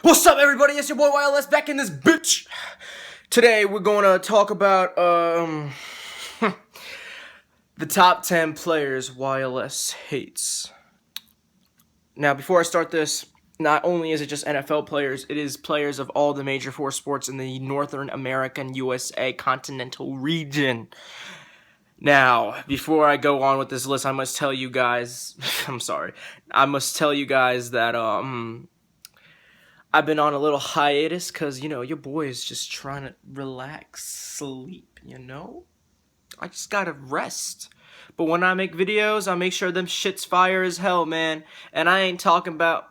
What's up, everybody? It's your boy YLS back in this bitch. Today we're going to talk about the top 10 players YLS hates. Now, before I start this, not only is it just NFL players, it is players of all the major four sports in the Northern American USA continental region. Now, before I go on with this list, I must tell you guys, I must tell you guys that I've been on a little hiatus because, your boy is just trying to relax, sleep, I just gotta rest. But when I make videos, I make sure them shit's fire as hell, man. And I ain't talking about...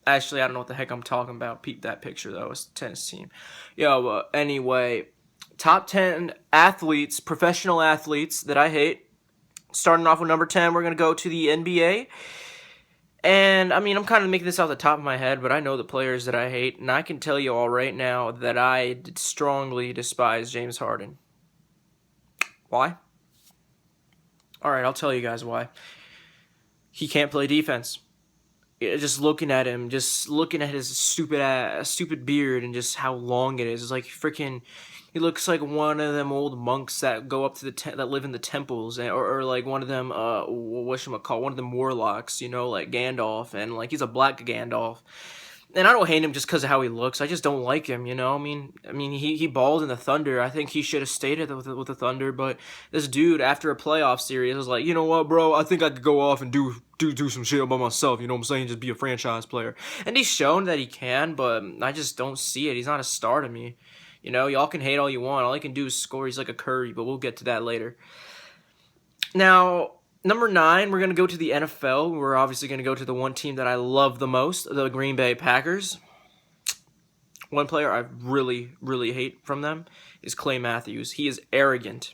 Actually, I don't know what the heck I'm talking about. Peep that picture, though. It's a tennis team. Anyway, top 10 athletes, professional athletes that I hate. Starting off with number 10, we're going to go to the NBA. And, I'm kind of making this off the top of my head, but I know the players that I hate, and I can tell you all right now that I strongly despise James Harden. Why? Alright, I'll tell you guys why. He can't play defense. Just looking at him, just looking at his stupid beard and just how long it is, it's like freaking... He looks like one of them old monks that go up to that live in the temples, or like one of them one of them warlocks, like Gandalf, and like he's a black Gandalf. And I don't hate him just because of how he looks. I just don't like him, he balled in the Thunder. I think he should have stayed with the Thunder, but this dude after a playoff series was like, you know what, bro? I think I could go off and do some shit by myself. You know what I'm saying? Just be a franchise player. And he's shown that he can, but I just don't see it. He's not a star to me. Y'all can hate all you want. All he can do is score. He's like a Curry, but we'll get to that later. Now, number 9, we're going to go to the NFL. We're obviously going to go to the one team that I love the most, the Green Bay Packers. One player I really, really hate from them is Clay Matthews. He is arrogant.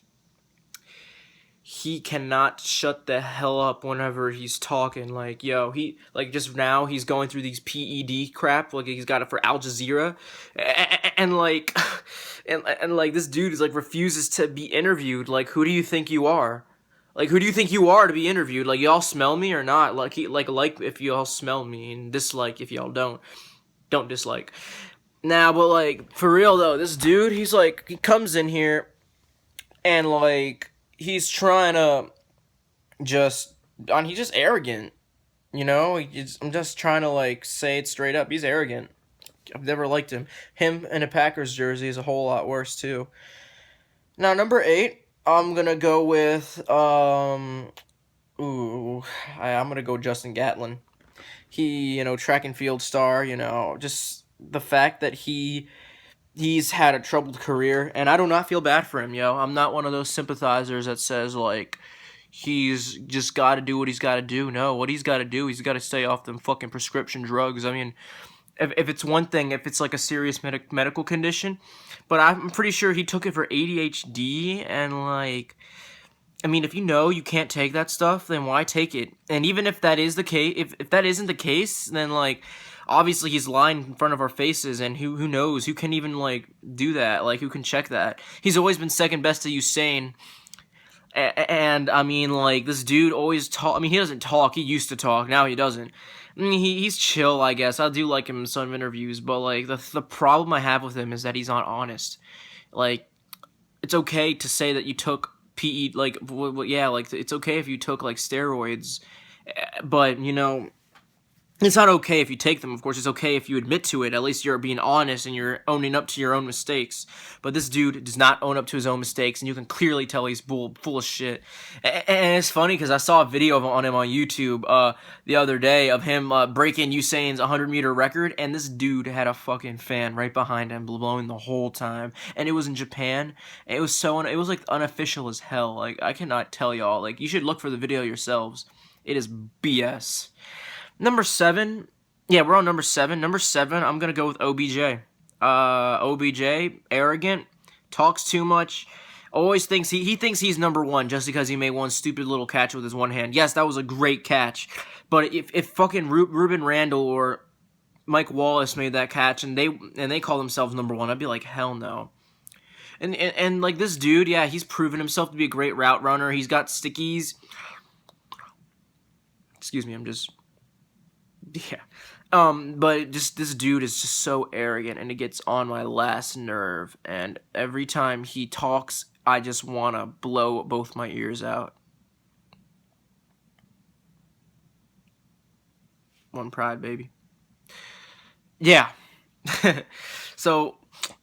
He cannot shut the hell up whenever he's talking. Just now he's going through these PED crap. Like, he's got it for Al Jazeera. And this dude is like refuses to be interviewed. Like, who do you think you are? Like, who do you think you are to be interviewed? Like, y'all smell me or not? Like if y'all smell me, and dislike if y'all don't. Don't dislike. Now, but like, for real though, this dude, he comes in here and he's trying to he's just arrogant, I'm just trying to say it straight up. He's arrogant. I've never liked him. Him in a Packers jersey is a whole lot worse too. Now, number 8, I'm gonna go with I'm gonna go Justin Gatlin. He, track and field star. Just the fact that he's had a troubled career, and I do not feel bad for him, I'm not one of those sympathizers that says, he's just got to do what he's got to do. No, what he's got to do, he's got to stay off them fucking prescription drugs. If it's one thing, if it's a serious medical condition, but I'm pretty sure he took it for ADHD, and if you can't take that stuff, then why take it? And even if that is the case, if that isn't the case, then obviously he's lying in front of our faces, and who knows, who can even do that, who can check that? He's always been second best to Usain, and this dude always talk. He doesn't talk. He used to talk. Now he doesn't. He's chill, I guess. I do like him in some interviews, but the problem I have with him is that he's not honest. It's okay to say that you took PE, it's okay if you took steroids, but it's not okay if you take them. Of course, it's okay if you admit to it. At least you're being honest and you're owning up to your own mistakes. But this dude does not own up to his own mistakes, and you can clearly tell he's full of shit. And it's funny because I saw a video on him on YouTube the other day of him breaking Usain's 100-meter record, and this dude had a fucking fan right behind him blowing the whole time. And it was in Japan. It was unofficial as hell. I cannot tell y'all. You should look for the video yourselves. It is BS. Number 7, we're on number 7. Number 7, I'm gonna go with OBJ. OBJ, arrogant, talks too much, always thinks he thinks he's number 1 just because he made one stupid little catch with his one hand. Yes, that was a great catch, but if fucking Ruben Randall or Mike Wallace made that catch and they call themselves number 1, I'd be like, hell no. And this dude, yeah, he's proven himself to be a great route runner. He's got stickies. Excuse me, I'm just Yeah. But just this dude is just so arrogant, and it gets on my last nerve. And every time he talks, I just want to blow both my ears out. One pride, baby. Yeah. So,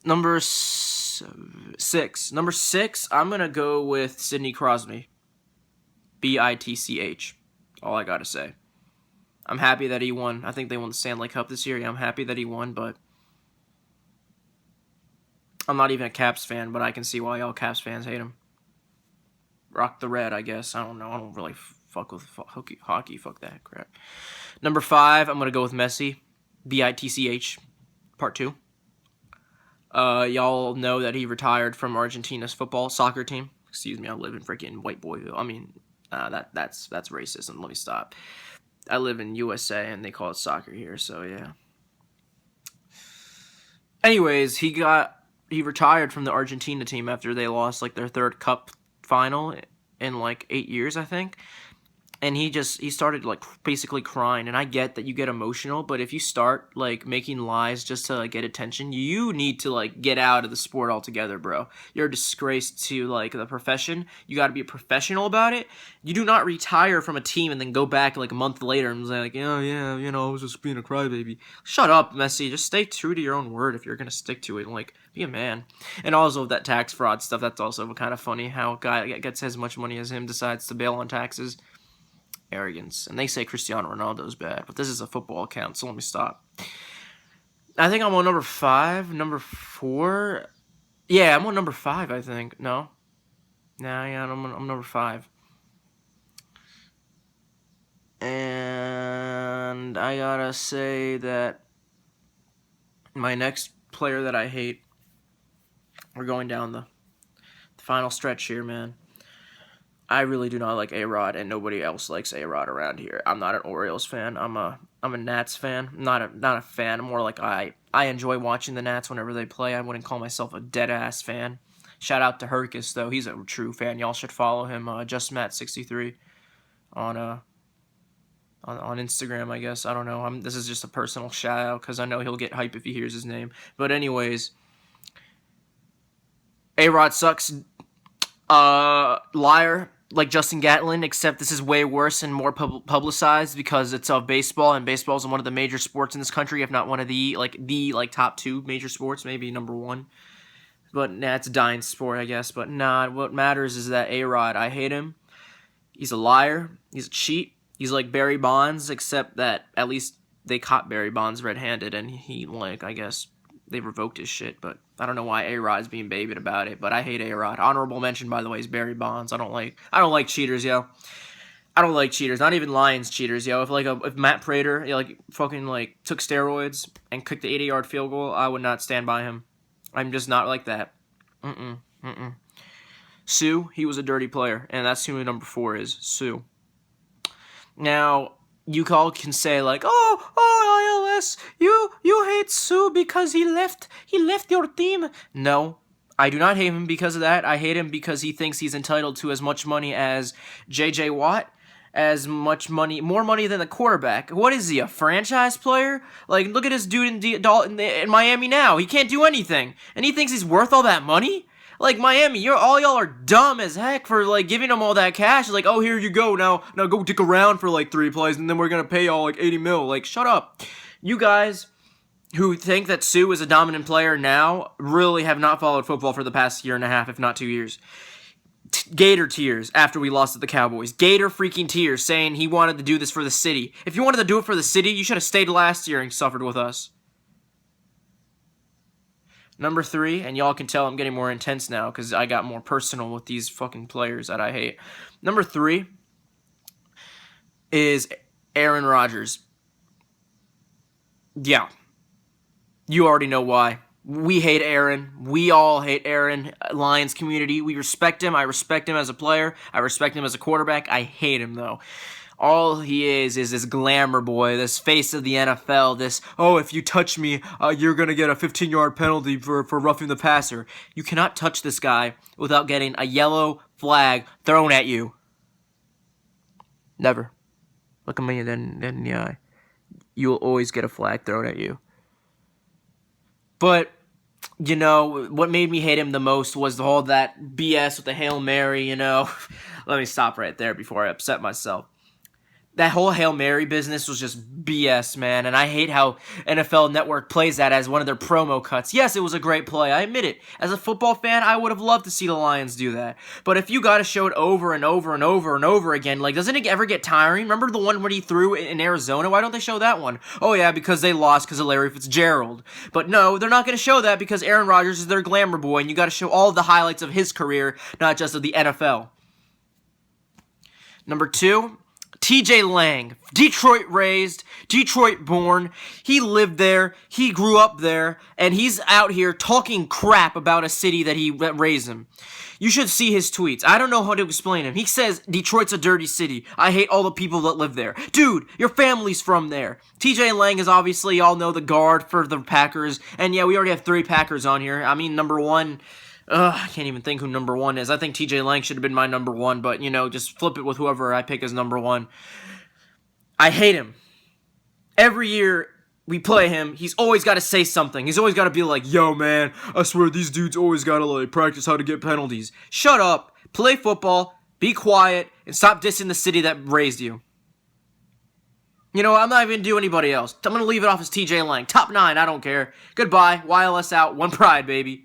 number six, I'm gonna go with Sidney Crosby. Bitch. All I gotta say. I'm happy that he won. I think they won the Stanley Cup this year. Yeah, I'm happy that he won, but I'm not even a Caps fan, but I can see why all Caps fans hate him. Rock the red, I guess. I don't know. I don't really fuck with hockey. Fuck that crap. Number 5, I'm gonna go with Messi. Bitch. Part 2. Y'all know that he retired from Argentina's soccer team. Excuse me, I live in freaking white boyville. I mean, that's racism. Let me stop. I live in USA and they call it soccer here, so yeah. Anyways, he retired from the Argentina team after they lost like their 3rd cup final in like 8 years, I think. And he started like basically crying. And I get that you get emotional, but if you start like making lies just to like get attention, you need to like get out of the sport altogether, bro. You're a disgrace to like the profession. You got to be a professional about it. You do not retire from a team and then go back like a month later and say like, oh yeah, you know, I was just being a crybaby. Shut up, Messi. Just stay true to your own word if you're gonna stick to it. And, like, be a man. And also that tax fraud stuff. That's also kind of funny how a guy that gets as much money as him decides to bail on taxes. Arrogance. And they say Cristiano Ronaldo's bad, but this is a football account, so let me stop. I think I'm on number 5. Number 4? Yeah, I'm on number 5, I think. No? Nah, yeah, I'm number 5. And I gotta say that my next player that I hate, we're going down the final stretch here, man. I really do not like A-Rod, and nobody else likes A-Rod around here. I'm not an Orioles fan. I'm a Nats fan. Not a fan. I'm more like I enjoy watching the Nats whenever they play. I wouldn't call myself a dead-ass fan. Shout out to Herkus, though. He's a true fan. Y'all should follow him, JustMatt63 on Instagram, I guess. I don't know. This is just a personal shout-out because I know he'll get hype if he hears his name. But anyways, A-Rod sucks. Liar. Like Justin Gatlin, except this is way worse and more publicized because it's of baseball, and baseball is one of the major sports in this country, if not one of the top 2 major sports, maybe number 1. But nah, it's a dying sport, I guess. But nah, what matters is that A-Rod, I hate him. He's a liar. He's a cheat. He's like Barry Bonds, except that at least they caught Barry Bonds red-handed, and he, like, I guess they revoked his shit, but I don't know why A-Rod's being babied about it, but I hate A-Rod. Honorable mention, by the way, is Barry Bonds. I don't like cheaters, yo. I don't like cheaters. Not even Lions cheaters, yo. If Matt Prater, fucking, took steroids and kicked the 80-yard field goal, I would not stand by him. I'm just not like that. Sue, he was a dirty player, and that's who number 4 is, Sue. Now, you all can say like, oh, ILS, you hate Sue because he left your team. No, I do not hate him because of that. I hate him because he thinks he's entitled to as much money as J.J. Watt, more money than the quarterback. What is he, a franchise player? Like, look at this dude in Miami now. He can't do anything, and he thinks he's worth all that money. Like, Miami, y'all are dumb as heck for, giving him all that cash. Like, oh, here you go, now go dick around for, 3 plays, and then we're gonna pay y'all, 80 mil. Like, shut up. You guys who think that Sue is a dominant player now really have not followed football for the past year and a half, if not 2 years. Gator tears after we lost to the Cowboys. Gator freaking tears saying he wanted to do this for the city. If you wanted to do it for the city, you should have stayed last year and suffered with us. Number 3, and y'all can tell I'm getting more intense now because I got more personal with these fucking players that I hate. Number 3 is Aaron Rodgers. Yeah. You already know why. We hate Aaron. We all hate Aaron. Lions community. We respect him. I respect him as a player. I respect him as a quarterback. I hate him, though. All he is this glamour boy, this face of the NFL, this, oh, if you touch me, you're going to get a 15-yard penalty for roughing the passer. You cannot touch this guy without getting a yellow flag thrown at you. Never. Look at me in the eye. you will always get a flag thrown at you. But, you know, what made me hate him the most was all that BS with the Hail Mary, you know. Let me stop right there before I upset myself. That whole Hail Mary business was just BS, man, and I hate how NFL Network plays that as one of their promo cuts. Yes, it was a great play, I admit it. As a football fan, I would have loved to see the Lions do that. But if you gotta show it over and over and over and over again, like, doesn't it ever get tiring? Remember the one where he threw in Arizona? Why don't they show that one? Oh yeah, because they lost because of Larry Fitzgerald. But no, they're not gonna show that because Aaron Rodgers is their glamour boy, and you gotta show all of the highlights of his career, not just of the NFL. Number 2, TJ Lang, Detroit raised, Detroit born, he lived there, he grew up there, and he's out here talking crap about a city that he raised him. You should see his tweets. I don't know how to explain him. He says, Detroit's a dirty city. I hate all the people that live there. Dude, your family's from there. TJ Lang is obviously, y'all know, the guard for the Packers, and yeah, we already have 3 Packers on here. I mean, number 1... I can't even think who number 1 is. I think TJ Lang should have been my number 1, but, you know, just flip it with whoever I pick as number 1. I hate him. Every year we play him, he's always got to say something. He's always got to be like, yo, man, I swear these dudes always got to, like, practice how to get penalties. Shut up, play football, be quiet, and stop dissing the city that raised you. You know what, I'm not even going to do anybody else. I'm going to leave it off as TJ Lang. Top 9, I don't care. Goodbye, YLS out, one pride, baby.